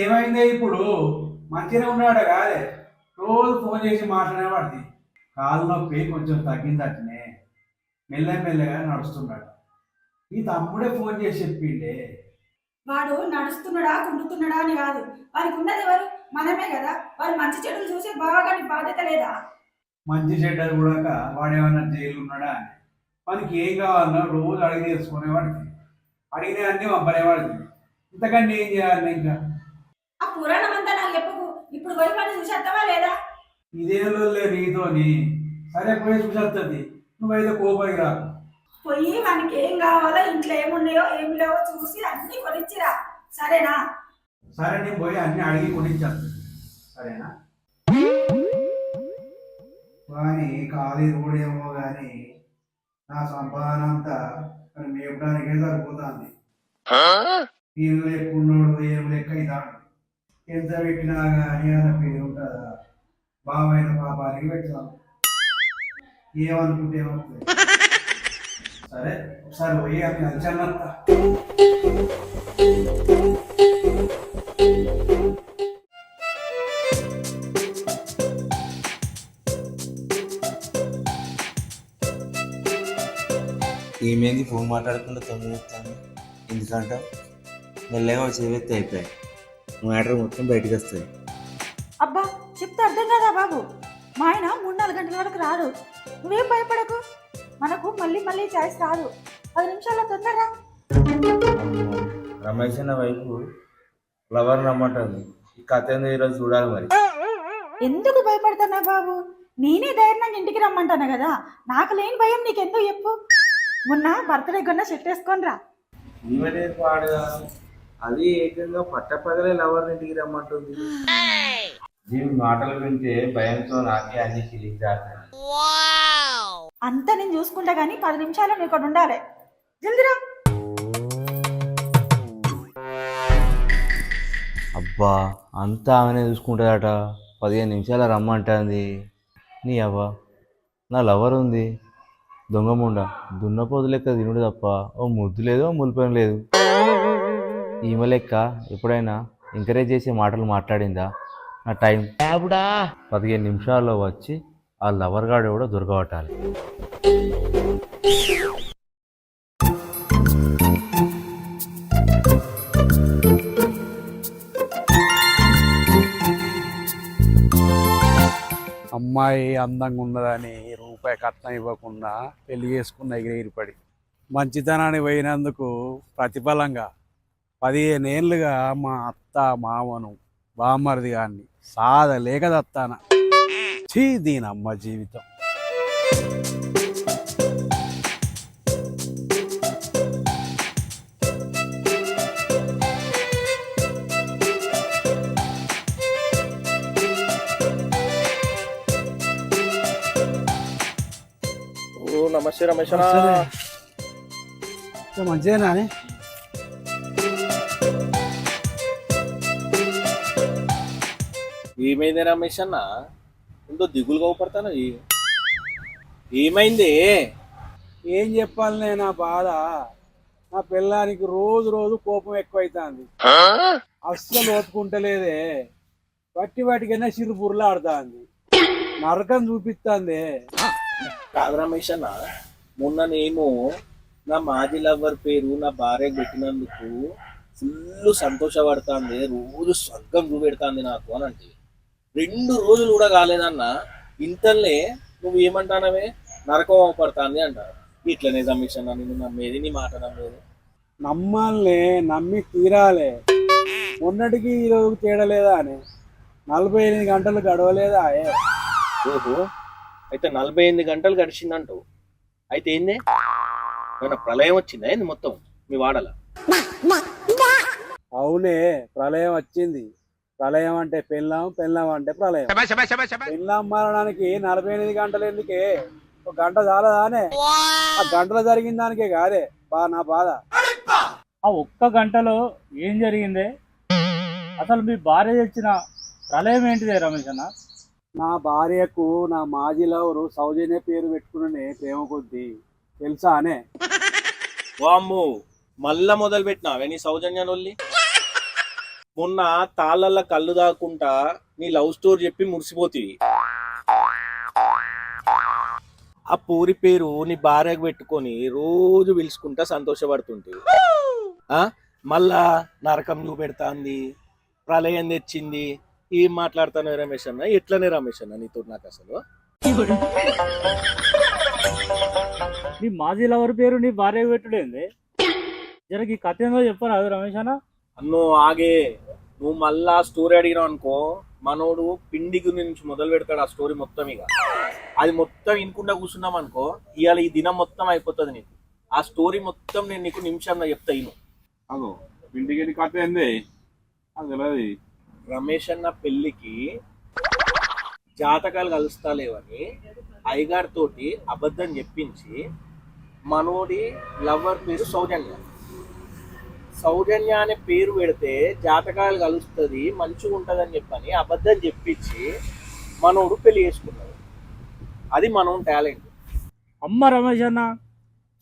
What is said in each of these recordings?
ఏమైందే ఇప్పుడు? మంచిగానే ఉన్నాడు కాదే? రోజు ఫోన్ చేసి మాట్లాడేవాడిది. కాలు నొప్పి కొంచెం తగ్గిందటనే, మెల్లగా నడుస్తున్నాడు. ఈ తమ్ముడే ఫోన్ చేసి చెప్పిండే. వాడు నడుస్తున్నాడా కుంటున్నాడా అని కాదు, వారికి ఉన్నది ఎవరు? మనమే కదా. వాడు మంచి చెడులు చూసి బాగా బాధ్యత లేదా? మంచి చెడ్డలు కూడా వాడేమన్నా జైలు ఉన్నాడా అని మనకి ఏం కావాలన్నా రోజు అడిగి తెలుసుకునేవాడికి, అడిగిన అన్నీ పంపనేవాడికి. ఇంతకన్నా ఏం చేయాలి ఇంకా? ఆ పురాణం అంతా నాకు చెప్పకు. ఇప్పుడు పోయి వాడిని చూసేస్తావా లేదా? ఇదేలో నీతోని. సరే పోయి చూసేస్తుంది, నువ్వైతే కోపడికి రాకు. పోయి వానికి ఏం కావాలో, ఇంట్లో ఏమున్నాయో ఏమి లేవో చూసి అన్ని కొనిచ్చిరా, సరేనా? సరే నేను పోయి అన్ని అడిగి కొనిచ్చేస్తాను, సరేనా? కానీ ఖాళీ రోడేమో కానీ నా సంపాదన అంతా మేపడానికే సరిపోతుంది. నేను లేకున్నాడు ఏం లెక్క ఇదాడు. ఎంత పెట్టినా కానీ అన్న పేరు ఉంటుందా? బావైన పాపానికి పెట్టాం, ఏమనుకుంటే ఏమవుతుంది. సరే ఒకసారి పోయి అవి అలచన్నత్త. ఏమైంది ఫోన్ మాట్లాడకుండా తొందర చెప్తాను ఎందుకంట మెల్లగా చేవేస్తే అయిపోయాయి మ్యాటర్ మొత్తం బయటకు వస్తుంది. అబ్బా చెప్తే అర్థం కదా బాబు. మా ఆయన 3-4 గంటల వరకు రాడు. నువ్వేం భయపడకు, మనకు మళ్ళీ మళ్ళీ ఛాయిస్ రాదు. 10 నిమిషాల్లో తొందరరా. రమేష్ అన్న వైపు ఫ్లవర్ రమ్మంటుంది. ఈ కథ ఏందో ఈరోజు చూడాలి మరి. ఎందుకు భయపడతానా బాబు? నేనే ధైర్యంగా ఇంటికి రమ్మంటాను కదా. నాకు లేని భయం నీకెందుకు చెప్పు. మొన్న బర్త్డే కొన్న షర్ట్ వేసుకొని రా. ఈమెనే పాడుగా అది ఏకంగా పట్టపగలే లవర్ ఇంటికి రమ్మంటుంది. దీని మాటలు వింటే భయంతో నాకే అన్ని ఫీలింగ్ రాస్తాయి. అంతా నేను చూసుకుంటా కానీ 10 నిమిషాలు నువ్వు ఇక్కడ ఉండాలి. జల్దిరా. అబ్బా అంతా ఆమెనే చూసుకుంటుందట. 15 నిమిషాల రమ్మంటుంది. నీ అవ్వ నా లవర్ ఉంది దొంగముండ దున్నపోతు లెక్క తినుడు తప్ప ఓ ముద్దు లేదు ఓ ములిపని లేదు. ఈమె లెక్క ఎప్పుడైనా ఎంకరేజ్ చేసే మాటలు మాట్లాడిందా? నా టైం 15 నిమిషాల్లో వచ్చి ఆ లవర్ గాడు కూడా దొరకబట్టాలి. అమ్మాయి అందంగా ఉన్నదని రూపాయి కట్నం ఇవ్వకుండా పెళ్లి చేసుకున్న ఎగిరిపడి మంచితనాన్ని పోయినందుకు ప్రతిఫలంగా 15 ఏళ్ళుగా మా అత్త మామను బామ్మరిది గాన్ని సాధలేక దత్తాన. చీ దీనమ్మ జీవితం. నమస్తే రమేష్ మంచిదేనా? ఏమైంది రమేష్ అన్న? ఎంతో దిగులుగా ఊపడతాను. ఏమైంది? ఏం చెప్పాలి నా బాధ? నా పిల్లానికి రోజు రోజు కోపం ఎక్కువైతుంది. అస్సలు ఓపుకుంటలేదే. వాటికైనా చిరు బుర్లాడుతుంది, నరకం చూపిస్తుంది. కాదు రమేష్ అన్న, మొన్న నేను నా మాజీ లవ్వర్ పేరు నా భార్యకు పెట్టినందుకు ఫుల్ సంతోషపడుతుంది. రోజు స్వర్గం చూపెడుతుంది నాకు అని అంటే 2 రోజులు కూడా కాలేదన్న. ఇంతలే నువ్వు ఏమంటానవే నరకం పడుతుంది అంటారు. ఇట్లనే రమేష్ అన్న, నేను నమ్మేది నీ మాట నమ్మేది. నమ్మాలే, నమ్మి తీరాలే. మొన్నటికి ఈరోజు తేడలేదా అని 48 గంటలు గడవలేదా? ఓహో, అయితే 48 గంటలు గడిచిందంటావు. అయితే ఏంది, ఏమైనా ప్రళయం వచ్చిందా ఏంది మొత్తం మీ వాడల? అవునే, ప్రళయం వచ్చింది. ప్రళయం అంటే పెళ్ళాం, పెళ్ళాం అంటే ప్రళయం. పెళ్ళాం మారడానికి 48 గంటలు ఎందుకే? 1 గంట చాలదానే? ఆ గంటలో జరిగిన దానికే కాదే నా బాధ. ఆ 1 గంటలో ఏం జరిగిందే? అసలు మీ భార్య తెచ్చిన ప్రళయం ఏంటిదే రమేష్ అన్న? నా భార్యకు నా మాజీ లవరు సౌజన్య పేరు పెట్టుకునే ప్రేమ కొద్ది తెలుసా అనే. వామ్మో, మళ్ళా మొదలు పెట్టినావే నీ సౌజన్యాన్ని. మొన్న తాళ్ళల్లో కళ్ళు దాక్కుంటా నీ లవ్ స్టోరీ చెప్పి మురిసిపోతివి. ఆ పూరి పేరు నీ భార్యకు పెట్టుకొని రోజు పిలుచుకుంటా సంతోషపడుతుంటివి. మళ్ళా నరకం చూపెడతాంది, ప్రళయం తెచ్చింది. ఏం మాట్లాడుతాను రమేష్ అన్న? ఎట్లనే రమేష్ అన్న నీతో నాకు అసలు? నీ మాజీ లవర్ పేరు నీ భార్య పెట్టుడేంది? జరకి కథ ఏందో చెప్పరా అది రమేష్ అన్న? అన్నో ఆగే, నువ్వు మళ్ళా స్టోరీ అడిగినావు అనుకో, మనోడు పిండి గురించి మొదలు పెడతాడు ఆ స్టోరీ మొత్తం. ఇక అది మొత్తం వినుకుండా కూర్చున్నాం అనుకో, ఇవాళ ఈ దినం మొత్తం అయిపోతుంది నీకు. ఆ స్టోరీ మొత్తం నేను నీకు నిమిషంలో చెప్తా ఇను. అదో ఇంటికి కథ ఏంది అది తెలియదు. రమేష్ అన్న పెళ్లికి జాతకాలు కలుస్తాలేవని అయ్యగారితోటి అబద్ధం చెప్పించి మనోడి లవర్ పేరు సౌజన్య. సౌజన్య అనే పేరు పెడితే జాతకాలు కలుస్తుంది, మంచిగా ఉంటుందని చెప్పని అబద్ధం చెప్పించి మనోడు పెళ్లి చేసుకున్నాడు. అది మనోడు టాలెంట్. అమ్మ రమేష్ అన్న,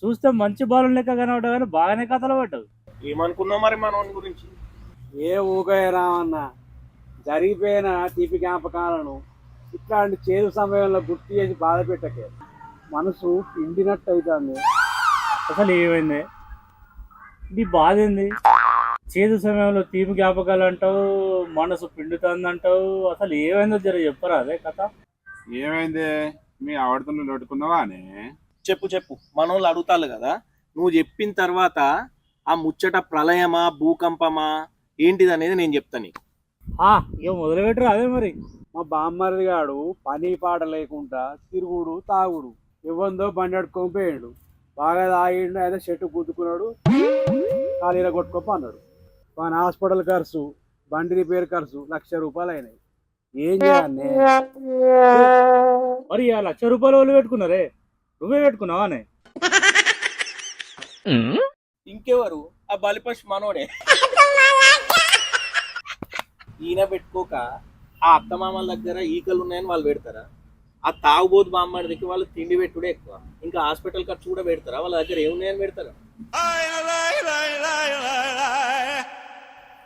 చూస్తే మంచి బాలు లెక్క కనబడ్డా కానీ బాగానే కథలు పడ్డావు. ఏమనుకున్నావు మరి మనోడి గురించి? ఏ ఊగాయ రామన్న, జరిగిపోయిన తీపి జ్ఞాపకాలను ఇట్లాంటి చేదు సమయంలో గుర్తు చేసి బాధ పెట్టకే. మనసు పిండినట్టు అవుతుంది. అసలు ఏమైంది? నీ బాధ ఏంది? చేదు సమయంలో తీపి జ్ఞాపకాలు అంటావు, మనసు పిండుతుంది అంటావు. అసలు ఏమైందో జర చెప్పరా అదే కథ. ఏమైంది? మీ ఆవిడతో నువ్వు నడుకున్నావా అని చెప్పు చెప్పు. మనోళ్ళు అడుగుతారు కదా, నువ్వు చెప్పిన తర్వాత ఆ ముచ్చట ప్రళయమా భూకంపమా ఏంటిది అనేది నేను చెప్తాను నీకు. ఇక మొదలు పెట్టరు అదే మరి. మా బామ్మరిది గాడు పని పాట లేకుండా తిరుగుడు తాగుడు, ఇవ్వందో బండి అడుక్కోపోయాడు. బాగా తాగిండు, అయితే చెట్టు గుద్దుకున్నాడు, ఖాళీలో కొట్టుకోప అన్నాడు. వాని హాస్పిటల్ ఖర్చు, బండి రిపేర్ ఖర్చు ₹1,00,000 అయినాయి. ఏం చేయాలి? మరి ఆ ₹1,00,000 వాళ్ళు పెట్టుకున్నారే, నువ్వే పెట్టుకున్నావానే? ఇంకెవరు? ఆ బలిపశు మనోడే. ఈయన పెట్టుకోక ఆ అత్తమామల దగ్గర ఈకలు ఉన్నాయని వాళ్ళు పెడతారా? ఆ తాగుబోతు బామ్మడి దగ్గర వాళ్ళు తిండి పెట్టుడే ఎక్కువ, ఇంకా హాస్పిటల్ ఖర్చు కూడా పెడతారా? వాళ్ళ దగ్గర ఏమున్నాయని పెడతారా?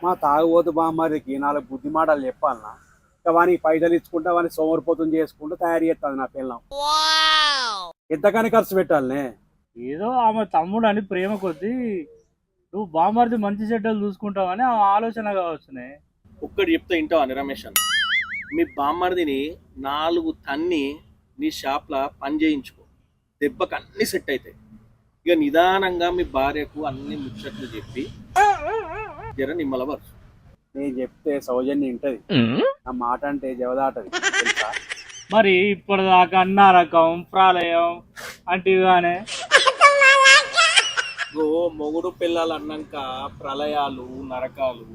మా తాగుబోతు బామ్మడికి 4 బుద్ధి మాటలు చెప్పాలన్నా? ఇంకా వానికి పైసలు ఇచ్చుకుంటా, వానికి సోమరిపోతం చేసుకుంటూ తయారు చేస్తుంది నా పిల్లం. ఎంతకని ఖర్చు పెట్టాలనే? ఏదో ఆమె తమ్ముడు అని ప్రేమ కొద్దీ నువ్వు బామ్మర్ది మంచి చెడ్డలు చూసుకుంటావని ఆ ఆలోచన కావచ్చునే. ఒక్కటి చెప్తా వింటావా అని రమేష్ అన్న? మీ బామ్మర్దిని 4 తన్ని నీ షాప్లో పని చేయించుకో, దెబ్బకి అన్ని సెట్ అవుతాయి. ఇక నిదానంగా మీ భార్యకు అన్ని ముచ్చట్లు చెప్పి జర నిమ్మల వరుస. నేను చెప్తే సౌజన్యం వింటది, నా మాట అంటే జవదాటది తెలుసా? మరి ఇప్పటిదాకా అన్న రకం ప్రళయం అంటివిగానే మొగుడు పిల్లలు అన్నాక ప్రళయాలు నరకాలు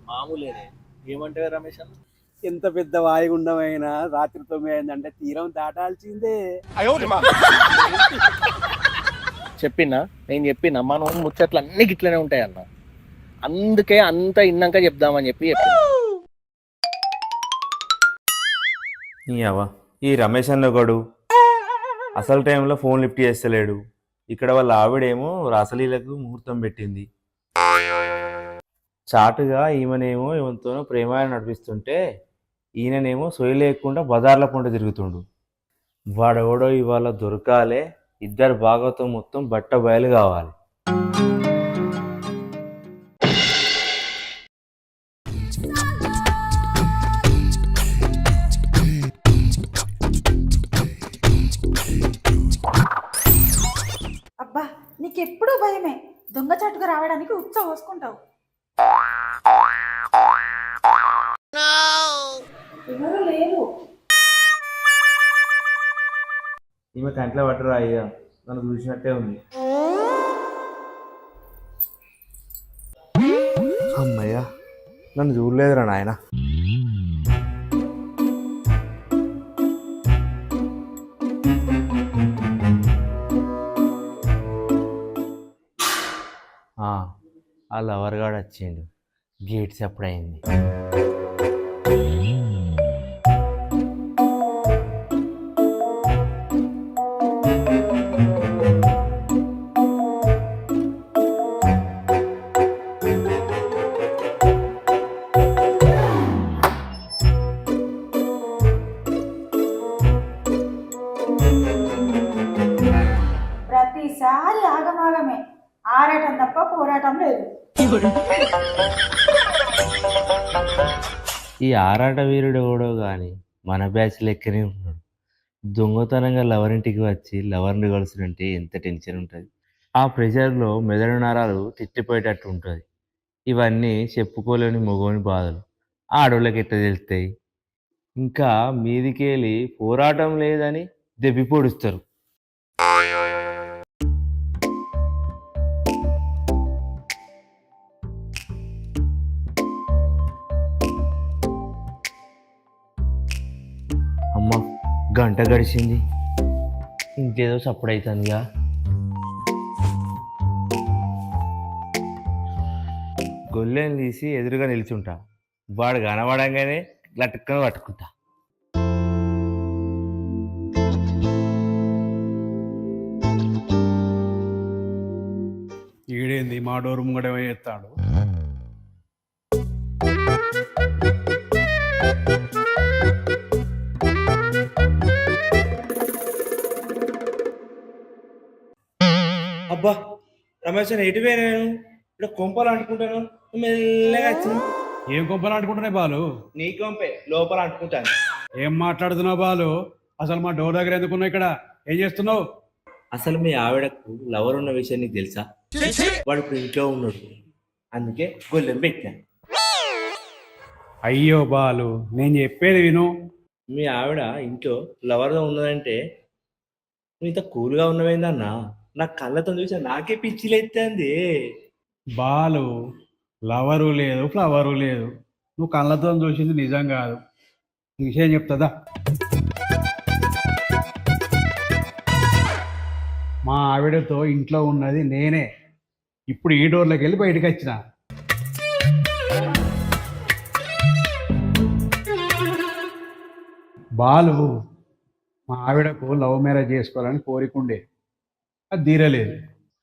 మామూలేనే. ఏమంటారు రమేష్ అన్న? ఎంత పెద్ద వాయుగుండమైనా రాత్రి 9 అయిందంటే తీరం దాటాల్సిందే. చెప్పినా నేను చెప్పినా మనం ముచ్చట్లు అన్ని గిట్లనే ఉంటాయి అన్న, అందుకే అంత ఇన్నాక చెప్దామని చెప్పి ఈ రమేష్ అన్న ఒకడు అసలు టైంలో ఫోన్ లిఫ్ట్ చేస్తలేడు. ఇక్కడ వాళ్ళ ఆవిడేమో రాసలీలకు ముహూర్తం పెట్టింది. చాటుగా ఈమెనేమో ఈమెతోనో ప్రేమాయణ నడిపిస్తుంటే ఈయననేమో సొయ్యి లేకుండా బజార్ల పంట తిరుగుతుండు. వాడెవడో ఇవాళ దొరకాలే, ఇద్దరు భాగవతం మొత్తం బట్ట బయలు కావాలి. అబ్బా, నీకెప్పుడు భయమే. దొంగచాటుగా రావడానికి ఉత్స పోసుకుంటావు. ఎవరు లేరు. ఈమె కంట్లో పట్టరా అయ్యా, నన్ను చూసినట్టే ఉంది. అమ్మయ్యా, నన్ను చూడలేదురా నాయన. ఆ లవర్గాడు వచ్చిండు, గేట్స్ ఎప్పుడైంది. ఈ ఆరాట వీరుడు ఎవడో గాని మన బ్యాచ్ లెక్కనే ఉన్నాడు. దొంగతనంగా లవరింటికి వచ్చి లవర్ని కలుసుకుంటే ఎంత టెన్షన్ ఉంటుంది. ఆ ప్రెషర్లో మెదడు నరాలు తిట్టిపోయేటట్టు ఉంటుంది. ఇవన్నీ చెప్పుకోలేని మగోని బాధలు ఆడోళ్ళకి ఎట్ట తెలుస్తాయి. ఇంకా మీదికెళ్ళి పోరాటం లేదని దెబ్బి పొడుస్తారు. అమ్మ గంట గడిచింది, ఇంకేదో సప్పుడు అవుతుందిగా. గొల్లెని తీసి ఎదురుగా నిల్చుంటా, వాడు కనబడంగానే లట్టుకొని పట్టుకుంటా. ఈడేంది మా డోరు ముంగడేమో చేస్తాడు. అబ్బా రమేష్ ఎటు నేను ఇక్కడ కొంపలు అంటుకుంటాను, మెల్లగా వచ్చిన. ఏం కొంపలు ఆడుకుంటున్నాయి బాలు? నీ కొంపే లోపల అంటుకుంటాను. ఏం మాట్లాడుతున్నావు బాలు? అసలు మా డోర్ దగ్గర ఎందుకున్నావు? ఇక్కడ ఏం చేస్తున్నావు? అసలు మీ ఆవిడకు లవర్ ఉన్న విషయం నీకు తెలుసా? వాడు ఇప్పుడు ఇంట్లో ఉన్నాడు, అందుకే గొల్లెం పెట్టాను. అయ్యో బాలు, నేను చెప్పేది విను. మీ ఆవిడ ఇంట్లో లవర్గా ఉన్నదంటే నువ్వు ఇంత కూల్గా ఉన్నవేందన్నా? నా కళ్ళతో చూసా నాకే పిచ్చిలెత్తంది. బాలు, లవరు లేదు ఫ్లవరు లేదు, నువ్వు కళ్ళతో చూసింది నిజం కాదు. ఈ విషయం చెప్తుందా? మా ఆవిడతో ఇంట్లో ఉన్నది నేనే. ఇప్పుడు ఈ డోర్లోకి వెళ్ళి బయటకు వచ్చిన. బాలు, మా ఆవిడకు లవ్ మ్యారేజ్ చేసుకోవాలని కోరిక ఉండే, అది తీరలేదు.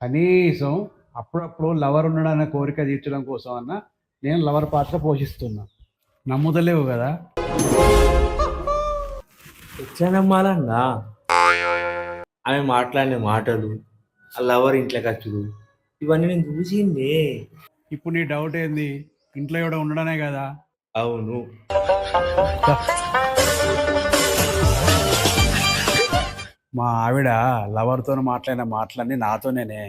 కనీసం అప్పుడప్పుడు లవర్ ఉన్నాడన్న కోరిక తీర్చడం కోసం అన్న నేను లవర్ పాత్ర పోషిస్తున్నా. నమ్ముతలేవు కదా? ఎట్లా నమ్మాలన్నా? ఆమె మాట్లాడిన మాటలు, ఆ లవర్ ఇంట్లో ఖర్చులు, ఇవన్నీ నేను చూసిందే. ఇప్పుడు నీ డౌట్ ఏంది? ఇంట్లో ఎవడో ఉండడనే కదా? అవును. మా ఆవిడ లవర్తో మాట్లాడిన మాటలన్నీ నాతోనేనే.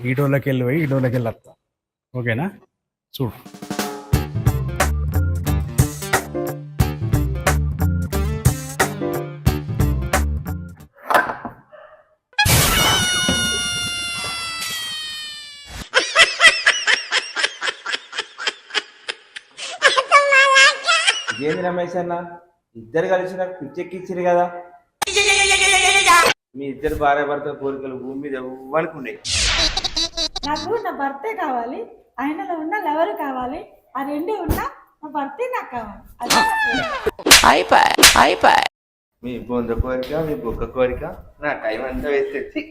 ఈ డోర్లోకి వెళ్ళి పోయి ఈ డోర్లోకి వెళ్ళి వస్తా. ఓకేనా? చూడు. ఇదేంది రమేష్ అన్న, ఇద్దరు కలిసి నాకు పిచ్చెక్కిచ్చారు కదా. మీ ఇద్దరు భార్య భర్త కోరికలు భూమి మీద ఎవ్వరికి ఉన్నాయి. నాకు నా భర్తే కావాలి, ఆయనలో ఉన్న లవరు కావాలి. ఆ రెండే ఉన్నా నా భర్తే నాకు కావాలి. మీ బొంద కోరిక, మీ బొక్క కోరిక, నా టైం అంతా వేసేసి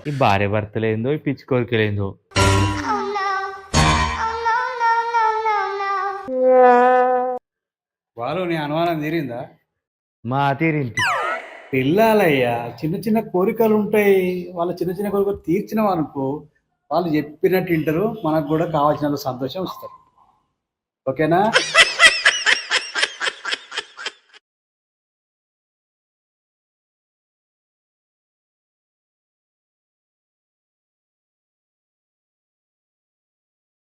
ఈ భార్య భర్తలేందో, ఈ పిచ్చి కోరికలేందో. వాళ్ళు నీ అనుమానం తీరిందా? మా తీరింటి పిల్లలయ్యా, చిన్న చిన్న కోరికలు ఉంటాయి. వాళ్ళ చిన్న చిన్న కోరికలు తీర్చిన అనుకో, వాళ్ళు చెప్పినట్టు వింటారు, మనకు కూడా కావాల్సిన సంతోషం ఇస్తారు. ఓకేనా?